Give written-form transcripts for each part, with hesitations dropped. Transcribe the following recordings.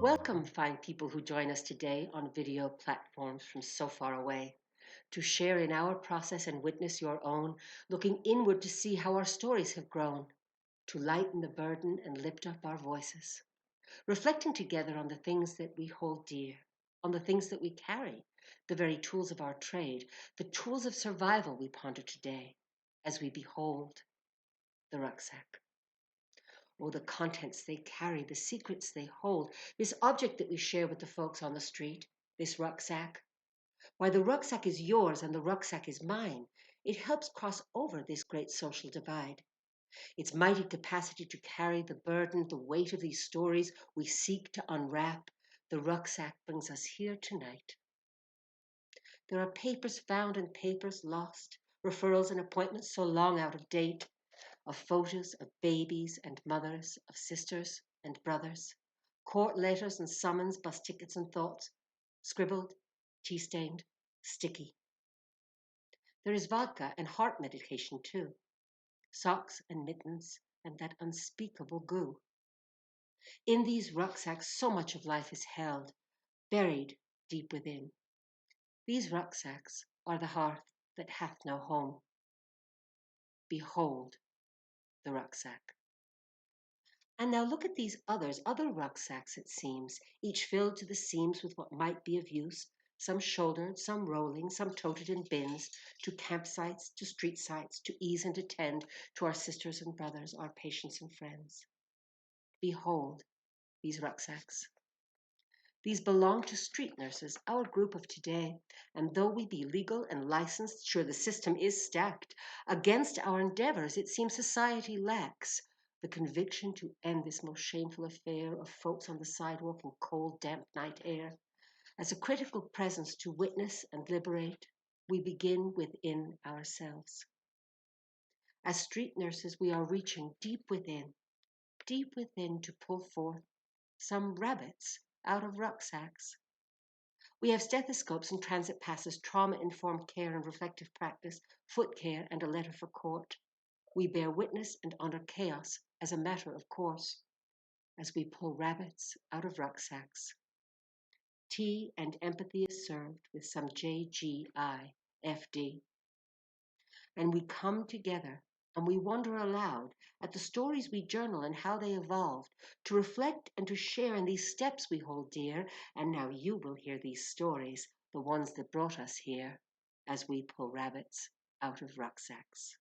Welcome, fine people who join us today on video platforms from so far away, to share in our process and witness your own, looking inward to see how our stories have grown, to lighten the burden and lift up our voices, reflecting together on the things that we hold dear, on the things that we carry, the very tools of our trade, the tools of survival we ponder today as we behold the rucksack. Oh, the contents they carry, the secrets they hold, this object that we share with the folks on the street, this rucksack. Why, the rucksack is yours and the rucksack is mine. It helps cross over this great social divide. Its mighty capacity to carry the burden, the weight of these stories we seek to unwrap, the rucksack brings us here tonight. There are papers found and papers lost, referrals and appointments so long out of date, of photos of babies and mothers, of sisters and brothers, court letters and summons, bus tickets and thoughts, scribbled, tea-stained, sticky. There is vodka and heart medication too, socks and mittens and that unspeakable goo. In these rucksacks so much of life is held, buried deep within. These rucksacks are the hearth that hath no home. Behold the rucksack. And now look at these other rucksacks, it seems, each filled to the seams with what might be of use, some shouldered, some rolling, some toted in bins, to campsites, to street sites, to ease and attend to our sisters and brothers, our patients and friends. Behold these rucksacks. These belong to street nurses, our group of today, and though we be legal and licensed, sure the system is stacked, against our endeavors it seems society lacks the conviction to end this most shameful affair of folks on the sidewalk in cold, damp night air. As a critical presence to witness and liberate, we begin within ourselves. As street nurses, we are reaching deep within to pull forth some rabbits out of rucksacks. We have stethoscopes and transit passes, trauma-informed care and reflective practice, foot care and a letter for court. We bear witness and honor chaos as a matter of course, as we pull rabbits out of rucksacks. Tea and empathy is served with some JGIFD. And we come together and we wonder aloud at the stories we journal and how they evolved, to reflect and to share in these steps we hold dear. And now you will hear these stories, the ones that brought us here, as we pull rabbits out of rucksacks.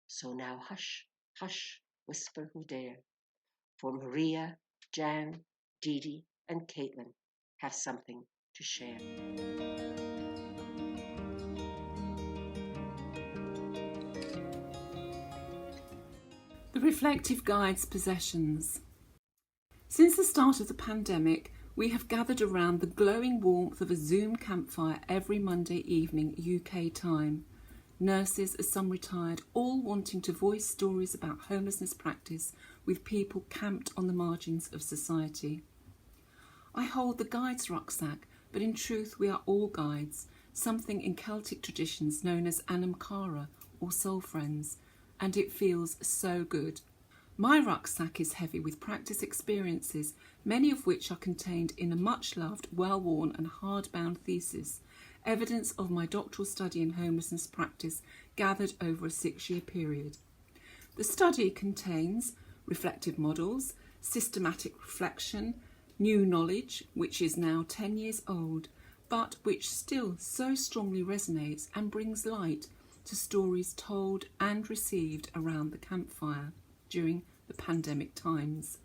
So now hush, hush, whisper who dare, for Maria, Jan, Dee Dee, and Caitlin have something to share. The Reflective Guide's possessions. Since the start of the pandemic, we have gathered around the glowing warmth of a Zoom campfire every Monday evening UK time. Nurses, as some retired, all wanting to voice stories about homelessness practice with people camped on the margins of society. I hold the guide's rucksack, but in truth we are all guides, something in Celtic traditions known as Anam Cara or soul friends, and it feels so good. My rucksack is heavy with practice experiences, many of which are contained in a much-loved, well-worn and hard-bound thesis, evidence of my doctoral study in homelessness practice gathered over a 6-year period. The study contains reflective models, systematic reflection, new knowledge, which is now 10 years old, but which still so strongly resonates and brings light to stories told and received around the campfire during the pandemic times.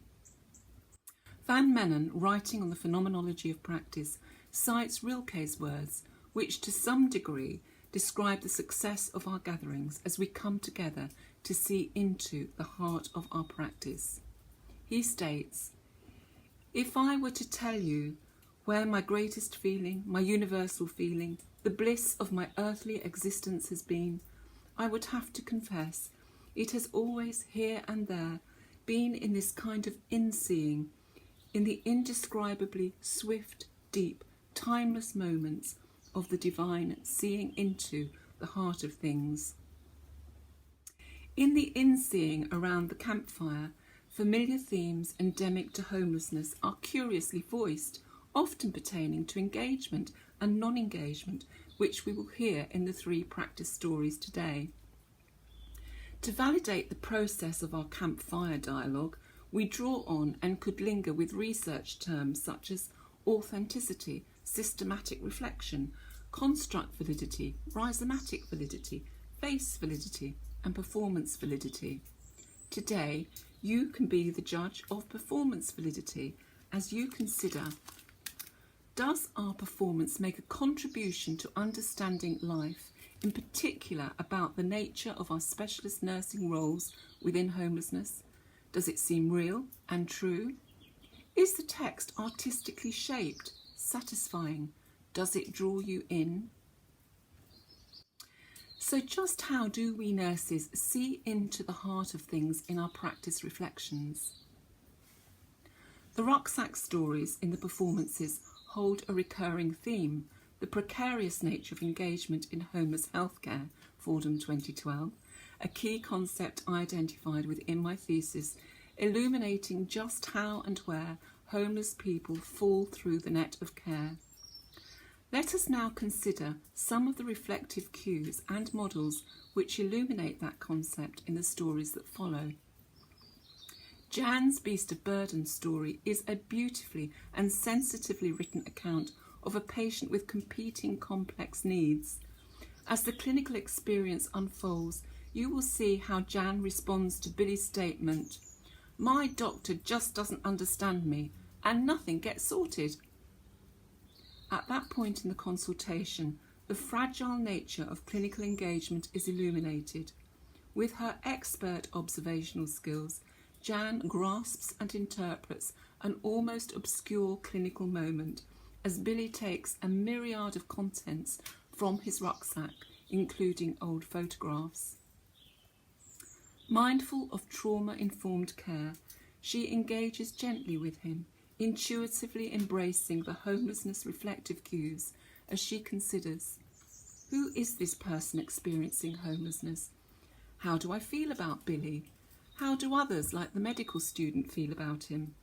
Van Mennen, writing on the phenomenology of practice, cites Rilke's words, which to some degree describe the success of our gatherings as we come together to see into the heart of our practice. He states, "If I were to tell you where my greatest feeling, my universal feeling, the bliss of my earthly existence has been, I would have to confess it has always here and there been in this kind of in-seeing, in the indescribably swift, deep, timeless moments of the divine seeing into the heart of things." In the in-seeing around the campfire, familiar themes endemic to homelessness are curiously voiced, often pertaining to engagement and non-engagement, which we will hear in the 3 practice stories today. To validate the process of our campfire dialogue, we draw on and could linger with research terms such as authenticity, systematic reflection, construct validity, rhizomatic validity, face validity, and performance validity. Today, you can be the judge of performance validity as you consider: does our performance make a contribution to understanding life, in particular about the nature of our specialist nursing roles within homelessness? Does it seem real and true? Is the text artistically shaped, satisfying? Does it draw you in? So just how do we nurses see into the heart of things in our practice reflections? The Rucksacks stories in the performances hold a recurring theme: the precarious nature of engagement in homeless healthcare, Fordham 2012, a key concept I identified within my thesis, illuminating just how and where homeless people fall through the net of care. Let us now consider some of the reflective cues and models which illuminate that concept in the stories that follow. Jan's Beast of Burden story is a beautifully and sensitively written account of a patient with competing complex needs. As the clinical experience unfolds, you will see how Jan responds to Billy's statement, "My doctor just doesn't understand me, and nothing gets sorted." At that point in the consultation, the fragile nature of clinical engagement is illuminated. With her expert observational skills, Jan grasps and interprets an almost obscure clinical moment as Billy takes a myriad of contents from his rucksack, including old photographs. Mindful of trauma-informed care, she engages gently with him, intuitively embracing the homelessness reflective cues as she considers: who is this person experiencing homelessness? How do I feel about Billy? How do others, like the medical student, feel about him?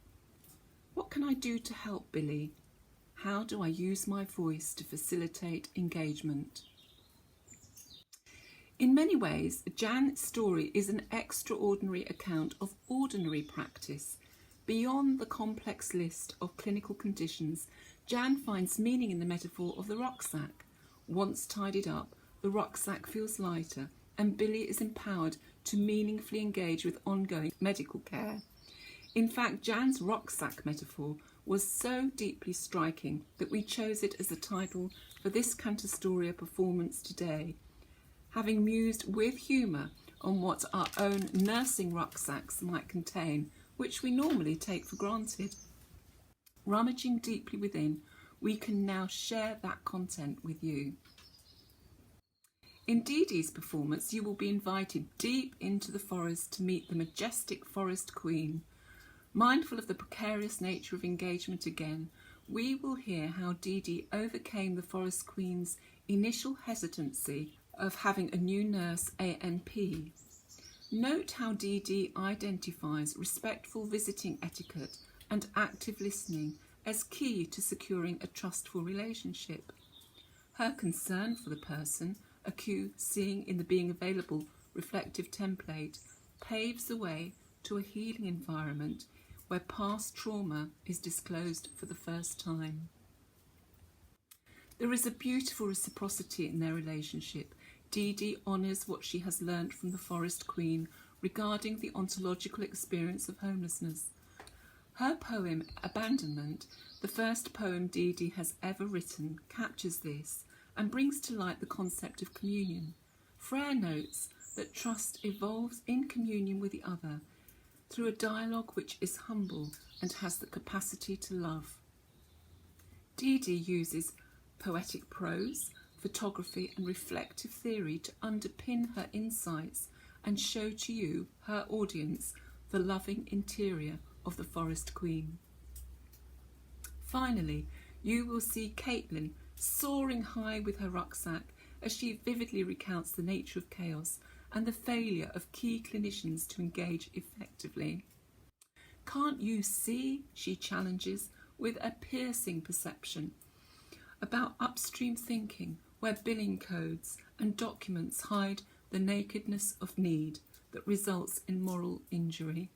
What can I do to help Billy? How do I use my voice to facilitate engagement? In many ways, Jan's story is an extraordinary account of ordinary practice. Beyond the complex list of clinical conditions, Jan finds meaning in the metaphor of the rucksack. Once tidied up, the rucksack feels lighter, and Billy is empowered to meaningfully engage with ongoing medical care. In fact, Jan's rucksack metaphor was so deeply striking that we chose it as the title for this Cantastoria performance today, having mused with humour on what our own nursing rucksacks might contain, which we normally take for granted. Rummaging deeply within, we can now share that content with you. In Dee Dee's performance, you will be invited deep into the forest to meet the majestic forest queen. Mindful of the precarious nature of engagement again, we will hear how Dee Dee overcame the forest queen's initial hesitancy of having a new nurse ANP. Note how Dee Dee identifies respectful visiting etiquette and active listening as key to securing a trustful relationship. Her concern for the person, a cue seeing in the being available reflective template, paves the way to a healing environment where past trauma is disclosed for the first time. There is a beautiful reciprocity in their relationship. Dee Dee honours what she has learnt from the Forest Queen regarding the ontological experience of homelessness. Her poem, Abandonment, the first poem Dee Dee has ever written, captures this and brings to light the concept of communion. Frere notes that trust evolves in communion with the other through a dialogue which is humble and has the capacity to love. Dee Dee uses poetic prose, photography and reflective theory to underpin her insights and show to you, her audience, the loving interior of the Forest Queen. Finally, you will see Caitlin soaring high with her rucksack as she vividly recounts the nature of chaos and the failure of key clinicians to engage effectively. Can't you see, she challenges with a piercing perception about upstream thinking where billing codes and documents hide the nakedness of need that results in moral injury.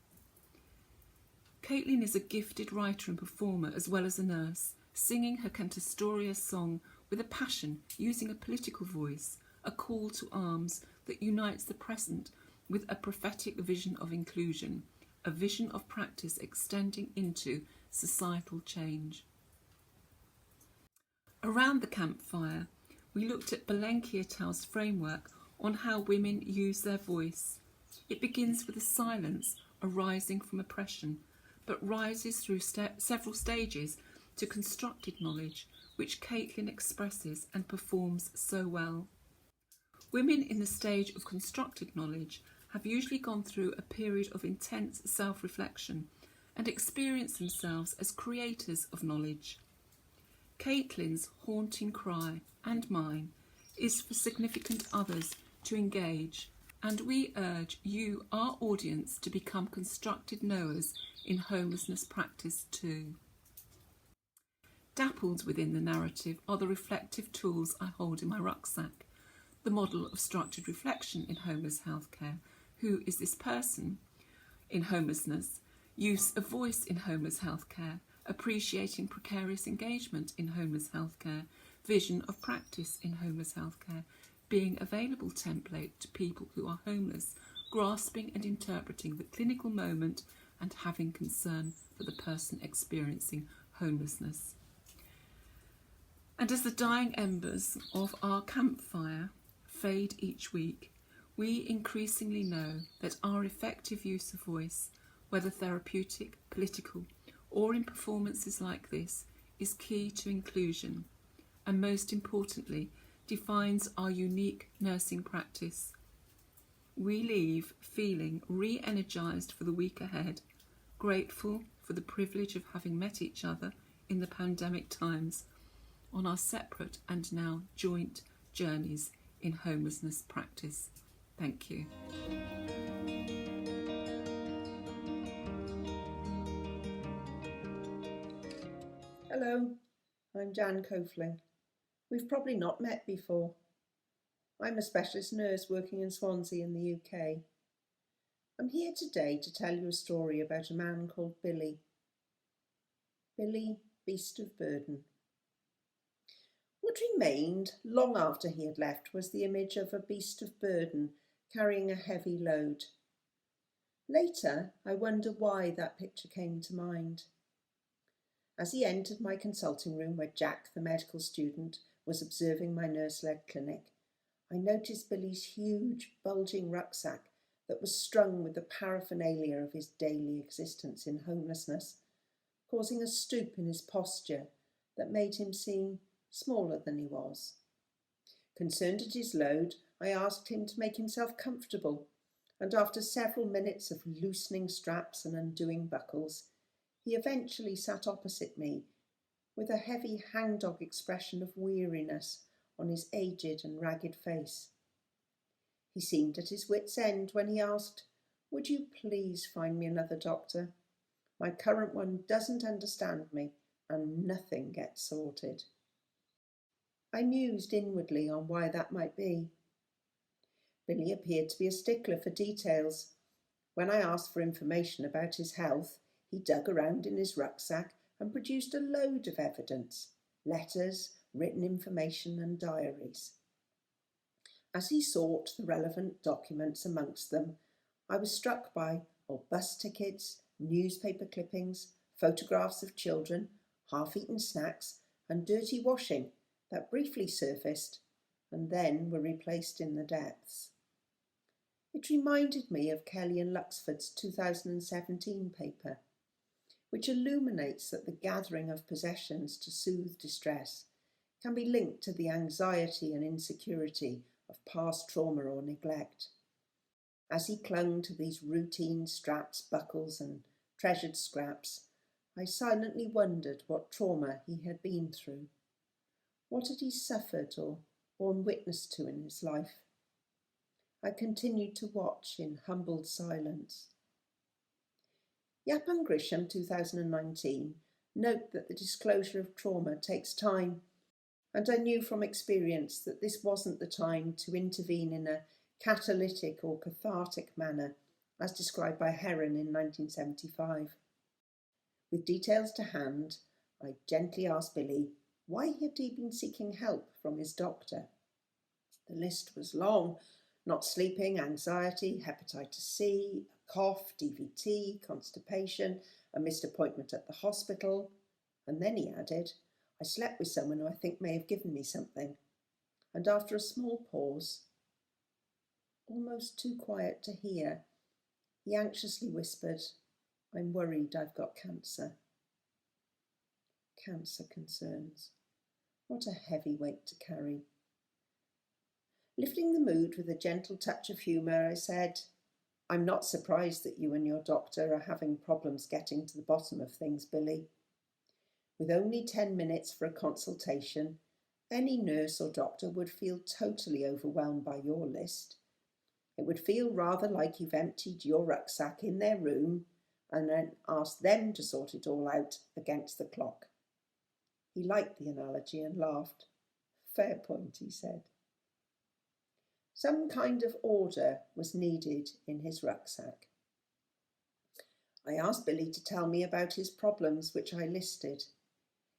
Caitlin is a gifted writer and performer as well as a nurse, singing her cantastoria song with a passion, using a political voice, a call to arms that unites the present with a prophetic vision of inclusion, a vision of practice extending into societal change. Around the campfire, we looked at Belenki et al.'s framework on how women use their voice. It begins with a silence arising from oppression, but rises through several stages to constructed knowledge, which Caitlin expresses and performs so well. Women in the stage of constructed knowledge have usually gone through a period of intense self-reflection and experience themselves as creators of knowledge. Caitlin's haunting cry, and mine, is for significant others to engage, and we urge you, our audience, to become constructed knowers in homelessness practice too. Dappled within the narrative are the reflective tools I hold in my rucksack, the model of structured reflection in homeless healthcare. Who is this person in homelessness? Use of voice in homeless healthcare, appreciating precarious engagement in homeless healthcare, vision of practice in homeless healthcare, being available template to people who are homeless, grasping and interpreting the clinical moment and having concern for the person experiencing homelessness. And as the dying embers of our campfire fade each week, we increasingly know that our effective use of voice, whether therapeutic, political, or in performances like this, is key to inclusion, and most importantly, defines our unique nursing practice. We leave feeling re-energised for the week ahead, grateful for the privilege of having met each other in the pandemic times on our separate and now joint journeys in homelessness practice. Thank you. Hello, I'm Jan Coafling. We've probably not met before. I'm a specialist nurse working in Swansea in the UK. I'm here today to tell you a story about a man called Billy. Billy, beast of burden. What remained long after he had left was the image of a beast of burden carrying a heavy load. Later, I wonder why that picture came to mind. As he entered my consulting room where Jack, the medical student, was observing my nurse-led clinic, I noticed Billy's huge, bulging rucksack that was strung with the paraphernalia of his daily existence in homelessness, causing a stoop in his posture that made him seem smaller than he was. Concerned at his load, I asked him to make himself comfortable, and after several minutes of loosening straps and undoing buckles, he eventually sat opposite me with a heavy hangdog expression of weariness on his aged and ragged face. He seemed at his wit's end when he asked, "Would you please find me another doctor? My current one doesn't understand me and nothing gets sorted." I mused inwardly on why that might be. Billy appeared to be a stickler for details. When I asked for information about his health, he dug around in his rucksack and produced a load of evidence, letters, written information and diaries. As he sought the relevant documents amongst them, I was struck by old bus tickets, newspaper clippings, photographs of children, half-eaten snacks and dirty washing that briefly surfaced and then were replaced in the depths. It reminded me of Kelly and Luxford's 2017 paper, which illuminates that the gathering of possessions to soothe distress can be linked to the anxiety and insecurity of past trauma or neglect. As he clung to these routine straps, buckles and treasured scraps, I silently wondered what trauma he had been through. What had he suffered or borne witness to in his life? I continued to watch in humbled silence. Yapan Grisham 2019 note that the disclosure of trauma takes time, and I knew from experience that this wasn't the time to intervene in a catalytic or cathartic manner as described by Heron in 1975. With details to hand, I gently asked Billy why had he been seeking help from his doctor. The list was long: not sleeping, anxiety, hepatitis C, a cough, DVT, constipation, a missed appointment at the hospital. And then he added, I slept with someone who I think may have given me something. And after a small pause, almost too quiet to hear, he anxiously whispered, I'm worried I've got cancer. Cancer concerns. What a heavy weight to carry. Lifting the mood with a gentle touch of humour, I said, I'm not surprised that you and your doctor are having problems getting to the bottom of things, Billy. With only 10 minutes for a consultation, any nurse or doctor would feel totally overwhelmed by your list. It would feel rather like you've emptied your rucksack in their room and then asked them to sort it all out against the clock. He liked the analogy and laughed. Fair point, he said. Some kind of order was needed in his rucksack. I asked Billy to tell me about his problems, which I listed.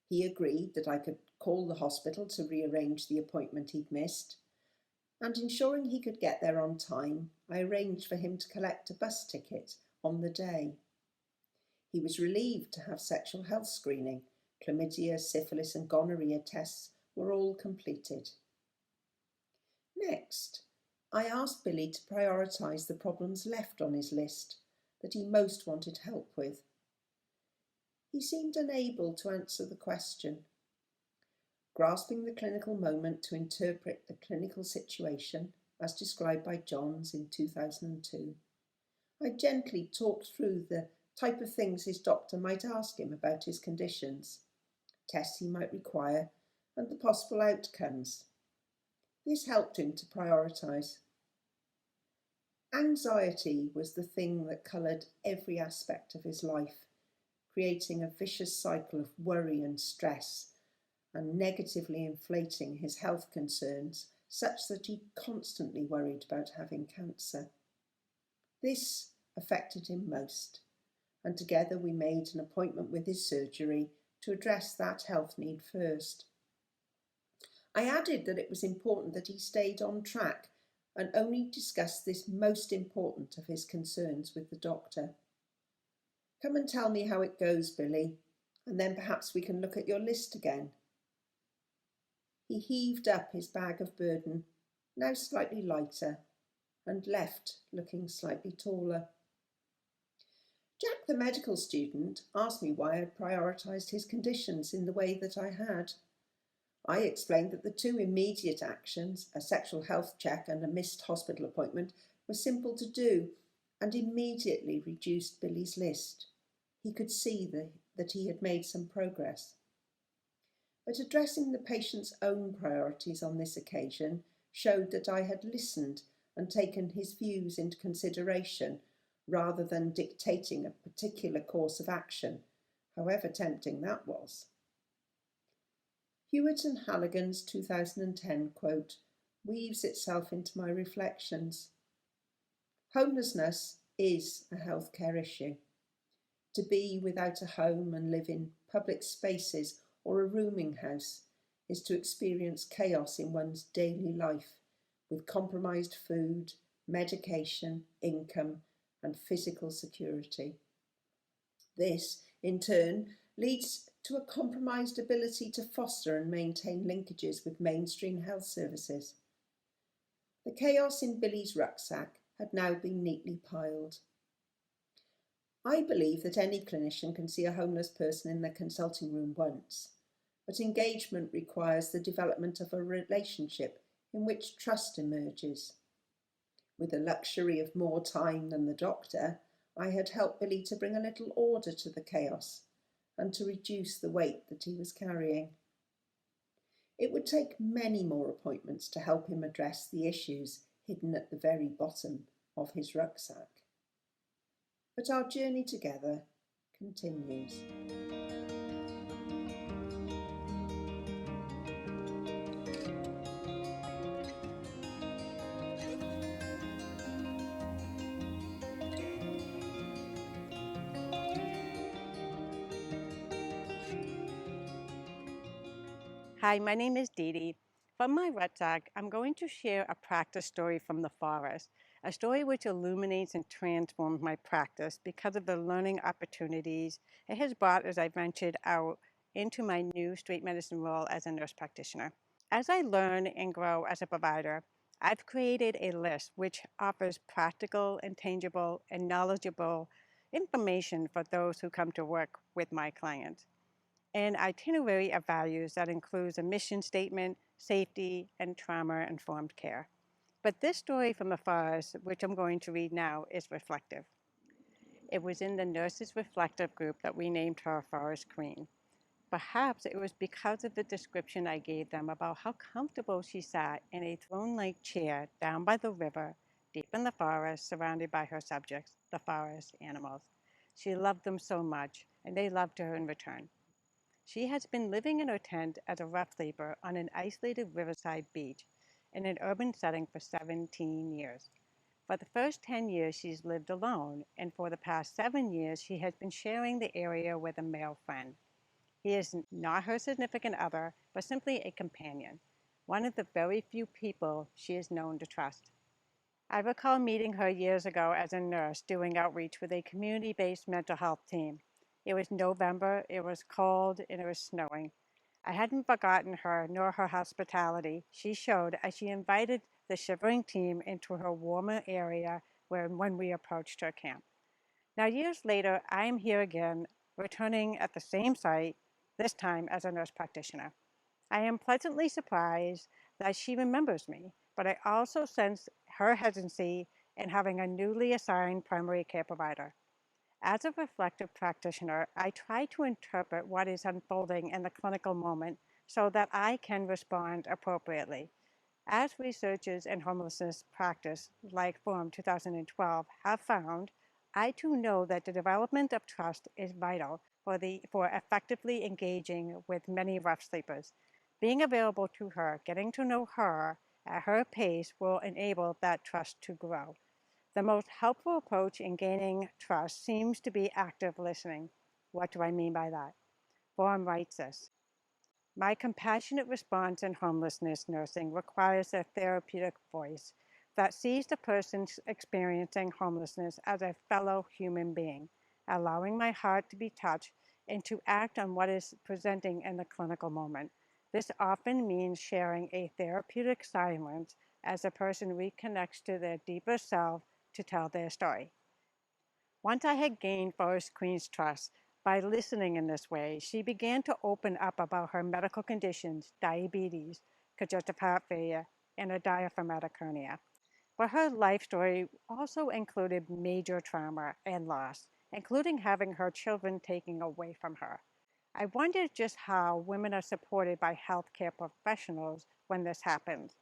He agreed that I could call the hospital to rearrange the appointment he'd missed, and ensuring he could get there on time, I arranged for him to collect a bus ticket on the day. He was relieved to have sexual health screening. Chlamydia, syphilis and gonorrhea tests were all completed. Next, I asked Billy to prioritise the problems left on his list that he most wanted help with. He seemed unable to answer the question. Grasping the clinical moment to interpret the clinical situation, as described by Johns in 2002, I gently talked through the type of things his doctor might ask him about his conditions, tests he might require, and the possible outcomes. This helped him to prioritise. Anxiety was the thing that coloured every aspect of his life, creating a vicious cycle of worry and stress, and negatively inflating his health concerns such that he constantly worried about having cancer. This affected him most, and together we made an appointment with his surgery to address that health need first. I added that it was important that he stayed on track and only discussed this most important of his concerns with the doctor. Come and tell me how it goes, Billy, and then perhaps we can look at your list again. He heaved up his bag of burden, now slightly lighter, and left looking slightly taller. Jack, the medical student, asked me why I had prioritised his conditions in the way that I had. I explained that the two immediate actions, a sexual health check and a missed hospital appointment, were simple to do and immediately reduced Billy's list. He could see that he had made some progress. But addressing the patient's own priorities on this occasion showed that I had listened and taken his views into consideration rather than dictating a particular course of action, however tempting that was. Hewitt and Halligan's 2010 quote weaves itself into my reflections. Homelessness is a healthcare issue. To be without a home and live in public spaces or a rooming house is to experience chaos in one's daily life, with compromised food, medication, income, and physical security. This, in turn, leads to a compromised ability to foster and maintain linkages with mainstream health services. The chaos in Billy's rucksack had now been neatly piled. I believe that any clinician can see a homeless person in their consulting room once, but engagement requires the development of a relationship in which trust emerges. With the luxury of more time than the doctor, I had helped Billy to bring a little order to the chaos and to reduce the weight that he was carrying. It would take many more appointments to help him address the issues hidden at the very bottom of his rucksack. But our journey together continues. Hi, my name is Dee Dee. From my rucksack, I'm going to share a practice story from the forest, a story which illuminates and transforms my practice because of the learning opportunities it has brought as I ventured out into my new street medicine role as a nurse practitioner. As I learn and grow as a provider, I've created a list which offers practical and tangible and knowledgeable information for those who come to work with my clients. An itinerary of values that includes a mission statement, safety, and trauma-informed care. But this story from the forest, which I'm going to read now, is reflective. It was in the Nurses Reflective group that we named her Forest Queen. Perhaps it was because of the description I gave them about how comfortable she sat in a throne-like chair down by the river, deep in the forest, surrounded by her subjects, the forest animals. She loved them so much, and they loved her in return. She has been living in her tent as a rough sleeper on an isolated riverside beach in an urban setting for 17 years. For the first 10 years, she's lived alone, and for the past 7 years, she has been sharing the area with a male friend. He is not her significant other, but simply a companion, one of the very few people she is known to trust. I recall meeting her years ago as a nurse doing outreach with a community-based mental health team. It was November, it was cold, and it was snowing. I hadn't forgotten her nor her hospitality she showed as she invited the shivering team into her warmer area when we approached her camp. Now, years later, I am here again, returning at the same site, this time as a nurse practitioner. I am pleasantly surprised that she remembers me, but I also sense her hesitancy in having a newly assigned primary care provider. As a reflective practitioner, I try to interpret what is unfolding in the clinical moment so that I can respond appropriately. As researchers in homelessness practice, like Forum 2012, have found, I too know that the development of trust is vital for effectively engaging with many rough sleepers. Being available to her, getting to know her at her pace will enable that trust to grow. The most helpful approach in gaining trust seems to be active listening. What do I mean by that? Forum writes this: my compassionate response in homelessness nursing requires a therapeutic voice that sees the person experiencing homelessness as a fellow human being, allowing my heart to be touched and to act on what is presenting in the clinical moment. This often means sharing a therapeutic silence as the person reconnects to their deeper self to tell their story. Once I had gained Forest Queen's trust by listening in this way, she began to open up about her medical conditions, diabetes, congestive heart failure, and a diaphragmatic hernia. But her life story also included major trauma and loss, including having her children taken away from her. I wondered just how women are supported by healthcare professionals when this happens.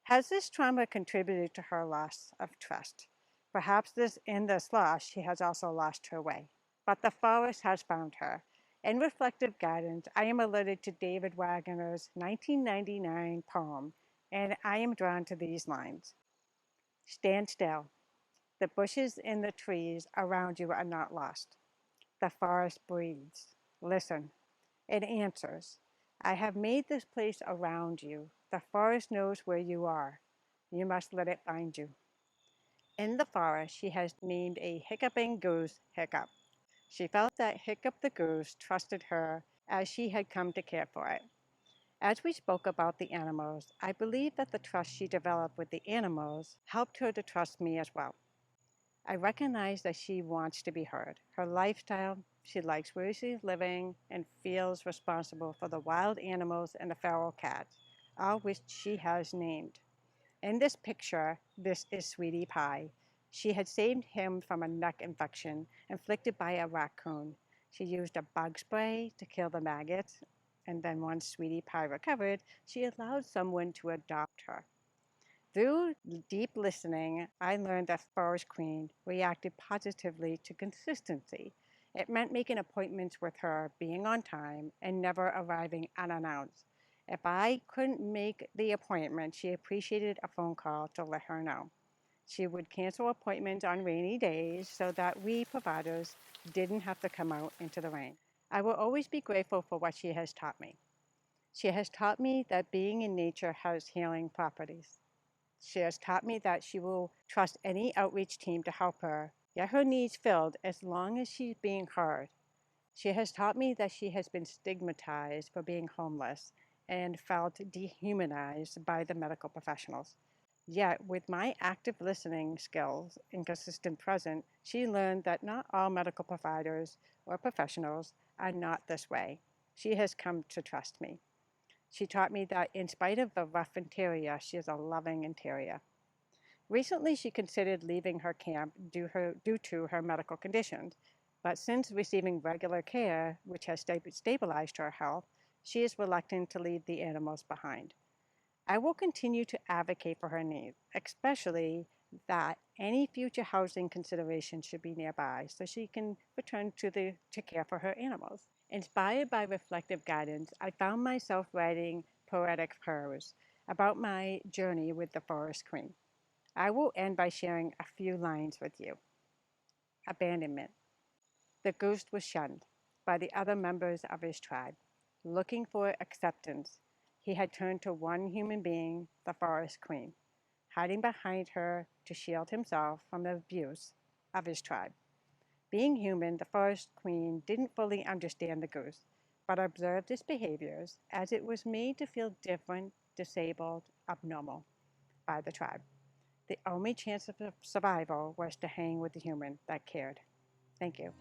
Has this trauma contributed to her loss of trust? Perhaps in this loss, she has also lost her way. But the forest has found her. In reflective guidance, I am alerted to David Wagner's 1999 poem, and I am drawn to these lines. Stand still. The bushes and the trees around you are not lost. The forest breathes. Listen. It answers. I have made this place around you. The forest knows where you are. You must let it find you. In the forest, she has named a hiccuping goose Hiccup. She felt that Hiccup the goose trusted her as she had come to care for it. As we spoke about the animals, I believe that the trust she developed with the animals helped her to trust me as well. I recognize that she wants to be heard. Her lifestyle, she likes where she's living and feels responsible for the wild animals and the feral cats, all which she has named. In this picture, this is Sweetie Pie. She had saved him from a neck infection inflicted by a raccoon. She used a bug spray to kill the maggots, and then once Sweetie Pie recovered, she allowed someone to adopt her. Through deep listening, I learned that Forest Queen reacted positively to consistency. It meant making appointments with her, being on time, and never arriving unannounced. If I couldn't make the appointment, she appreciated a phone call to let her know. She would cancel appointments on rainy days so that we providers didn't have to come out into the rain. I will always be grateful for what she has taught me. She has taught me that being in nature has healing properties. She has taught me that she will trust any outreach team to help her get her needs filled as long as she's being heard. She has taught me that she has been stigmatized for being homeless and felt dehumanized by the medical professionals. Yet, with my active listening skills and consistent presence, she learned that not all medical providers or professionals are not this way. She has come to trust me. She taught me that in spite of the rough interior, she is a loving interior. Recently, she considered leaving her camp due to her medical conditions, but since receiving regular care, which has stabilized her health, she is reluctant to leave the animals behind. I will continue to advocate for her needs, especially that any future housing considerations should be nearby so she can return to care for her animals. Inspired by reflective guidance, I found myself writing poetic prose about my journey with the forest queen. I will end by sharing a few lines with you. Abandonment. The ghost was shunned by the other members of his tribe. Looking for acceptance, he had turned to one human being, the forest queen, hiding behind her to shield himself from the abuse of his tribe. Being human, the forest queen didn't fully understand the goose, but observed its behaviors as it was made to feel different, disabled, abnormal by the tribe. The only chance of survival was to hang with the human that cared. Thank you.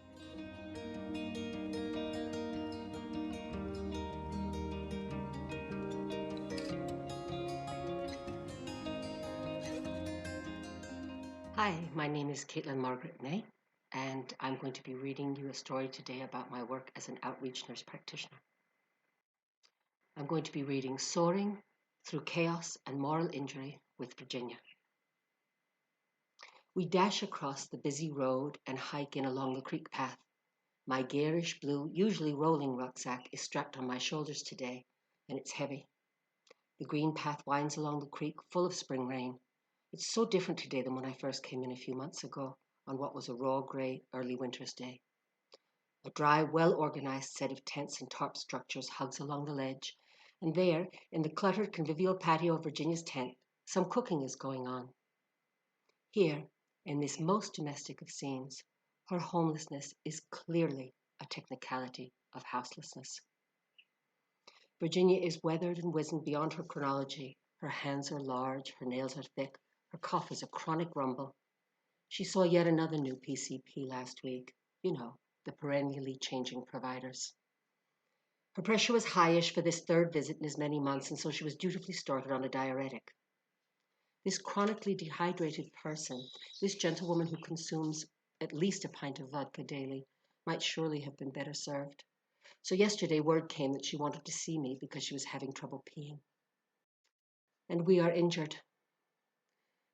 Hi, my name is Caitlin Margaret May, and I'm going to be reading you a story today about my work as an outreach nurse practitioner. I'm going to be reading Soaring Through Chaos and Moral Injury with Virginia. We dash across the busy road and hike in along the creek path. My garish blue, usually rolling rucksack is strapped on my shoulders today, and it's heavy. The green path winds along the creek, full of spring rain. It's so different today than when I first came in a few months ago, on what was a raw, grey, early winter's day. A dry, well-organized set of tents and tarp structures hugs along the ledge, and there, in the cluttered, convivial patio of Virginia's tent, some cooking is going on. Here, in this most domestic of scenes, her homelessness is clearly a technicality of houselessness. Virginia is weathered and wizened beyond her chronology. Her hands are large, her nails are thick, her cough is a chronic rumble. She saw yet another new PCP last week, the perennially changing providers. Her pressure was highish for this third visit in as many months, and so she was dutifully started on a diuretic. This chronically dehydrated person, this gentlewoman who consumes at least a pint of vodka daily, might surely have been better served. So yesterday word came that she wanted to see me because she was having trouble peeing. And we are injured.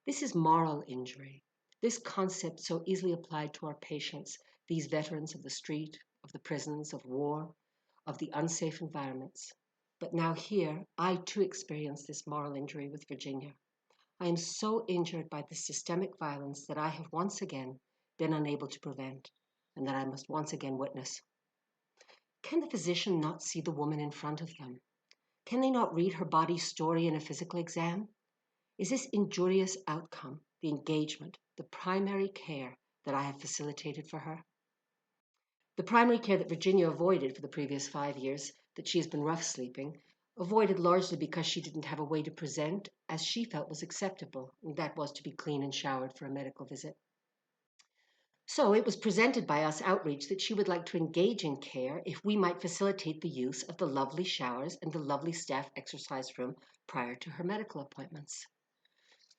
This is moral injury. This concept so easily applied to our patients, these veterans of the street, of the prisons, of war, of the unsafe environments. But now here, I too experience this moral injury with Virginia. I am so injured by this systemic violence that I have once again been unable to prevent, and that I must once again witness. Can the physician not see the woman in front of them? Can they not read her body's story in a physical exam? Is this injurious outcome, the engagement, the primary care that I have facilitated for her? The primary care that Virginia avoided for the previous 5 years, that she has been rough sleeping, avoided largely because she didn't have a way to present as she felt was acceptable, and that was to be clean and showered for a medical visit. So it was presented by us outreach that she would like to engage in care if we might facilitate the use of the lovely showers and the lovely staff exercise room prior to her medical appointments.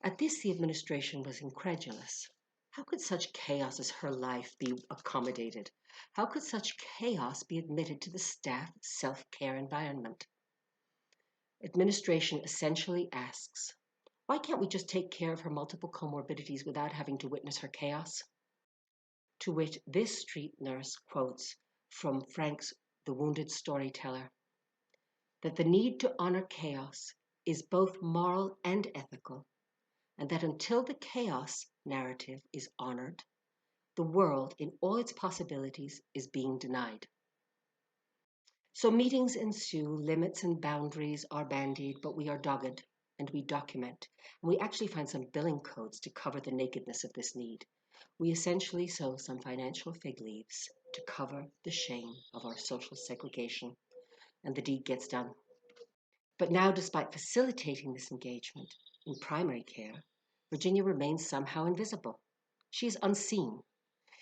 At this, the administration was incredulous. How could such chaos as her life be accommodated? How could such chaos be admitted to the staff self-care environment? Administration essentially asks, why can't we just take care of her multiple comorbidities without having to witness her chaos? to which this street nurse quotes from Frank's The Wounded Storyteller, that the need to honor chaos is both moral and ethical, and that until the chaos narrative is honored, the world in all its possibilities is being denied. So meetings ensue, limits and boundaries are bandied, but we are dogged and we document. And we actually find some billing codes to cover the nakedness of this need. We essentially sow some financial fig leaves to cover the shame of our social segregation, and the deed gets done. But now, despite facilitating this engagement in primary care, Virginia remains somehow invisible. She is unseen.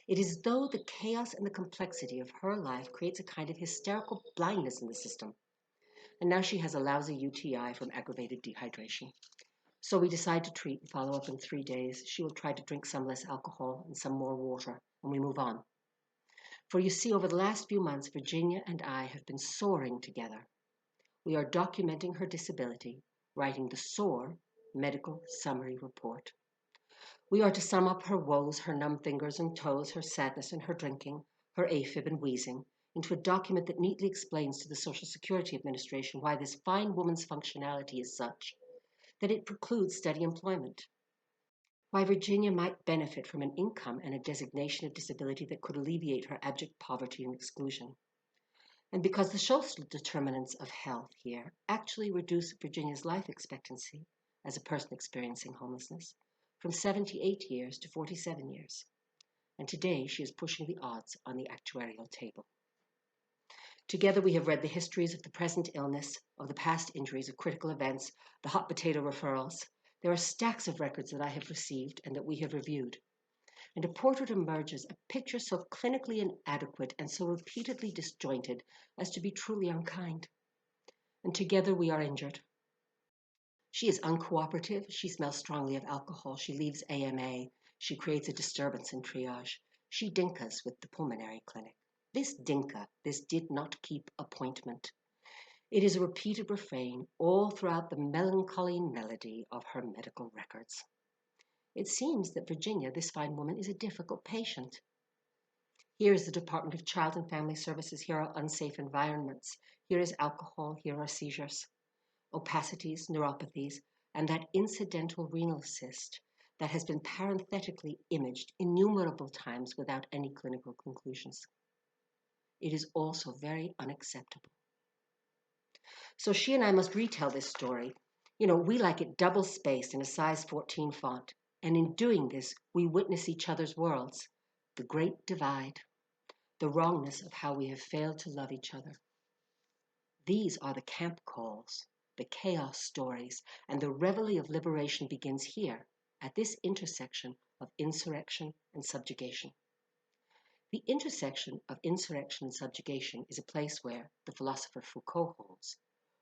It is as though the chaos and the complexity of her life creates a kind of hysterical blindness in the system. And now she has a lousy UTI from aggravated dehydration. So we decide to treat and follow up in 3 days. She will try to drink some less alcohol and some more water, and we move on. For you see, over the last few months, Virginia and I have been soaring together. We are documenting her disability, writing the SOAR medical summary report. We are to sum up her woes, her numb fingers and toes, her sadness and her drinking, her AFib and wheezing, into a document that neatly explains to the Social Security Administration why this fine woman's functionality is such that it precludes steady employment, why Virginia might benefit from an income and a designation of disability that could alleviate her abject poverty and exclusion. And because the social determinants of health here actually reduce Virginia's life expectancy as a person experiencing homelessness from 78 years to 47 years. And today she is pushing the odds on the actuarial table. Together we have read the histories of the present illness, of the past injuries, of critical events, the hot potato referrals. There are stacks of records that I have received and that we have reviewed. And a portrait emerges, a picture so clinically inadequate and so repeatedly disjointed as to be truly unkind. And together we are injured. She is uncooperative, she smells strongly of alcohol, she leaves AMA, she creates a disturbance in triage. She dinkas with the pulmonary clinic. This dinka, this did not keep appointment. It is a repeated refrain all throughout the melancholy melody of her medical records. It seems that Virginia, this fine woman, is a difficult patient. Here is the Department of Child and Family Services. Here are unsafe environments. Here is alcohol. Here are seizures, opacities, neuropathies, and that incidental renal cyst that has been parenthetically imaged innumerable times without any clinical conclusions. It is also very unacceptable. So she and I must retell this story. We like it double-spaced in a size 14 font. And in doing this, we witness each other's worlds, the great divide, the wrongness of how we have failed to love each other. These are the camp calls, the chaos stories, and the reveille of liberation begins here, at this intersection of insurrection and subjugation. The intersection of insurrection and subjugation is a place where, the philosopher Foucault holds,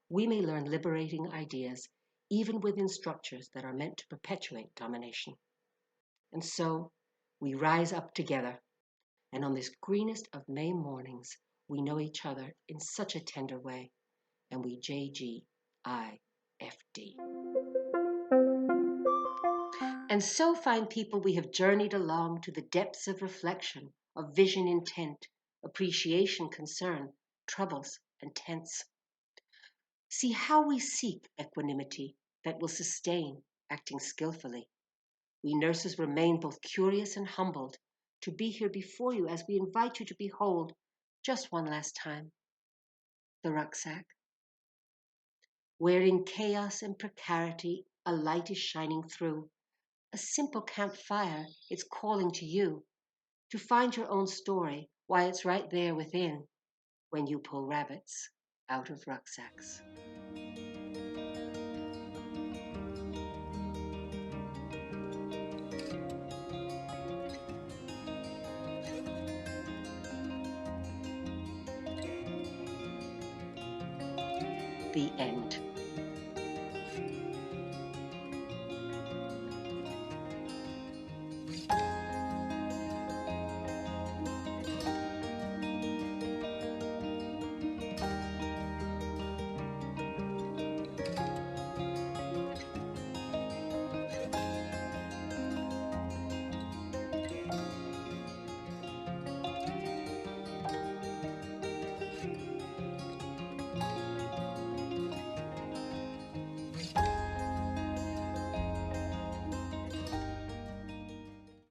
we may learn liberating ideas even within structures that are meant to perpetuate domination. And so, we rise up together, and on this greenest of May mornings, we know each other in such a tender way, and we JGIFD. And so, fine people, we have journeyed along to the depths of reflection, of vision intent, appreciation concern, troubles and tense. See how we seek equanimity that will sustain, acting skillfully. We nurses remain both curious and humbled to be here before you as we invite you to behold, just one last time, the rucksack. Where in chaos and precarity a light is shining through, a simple campfire is calling to you to find your own story, why it's right there within when you pull rabbits out of rucksacks. The end.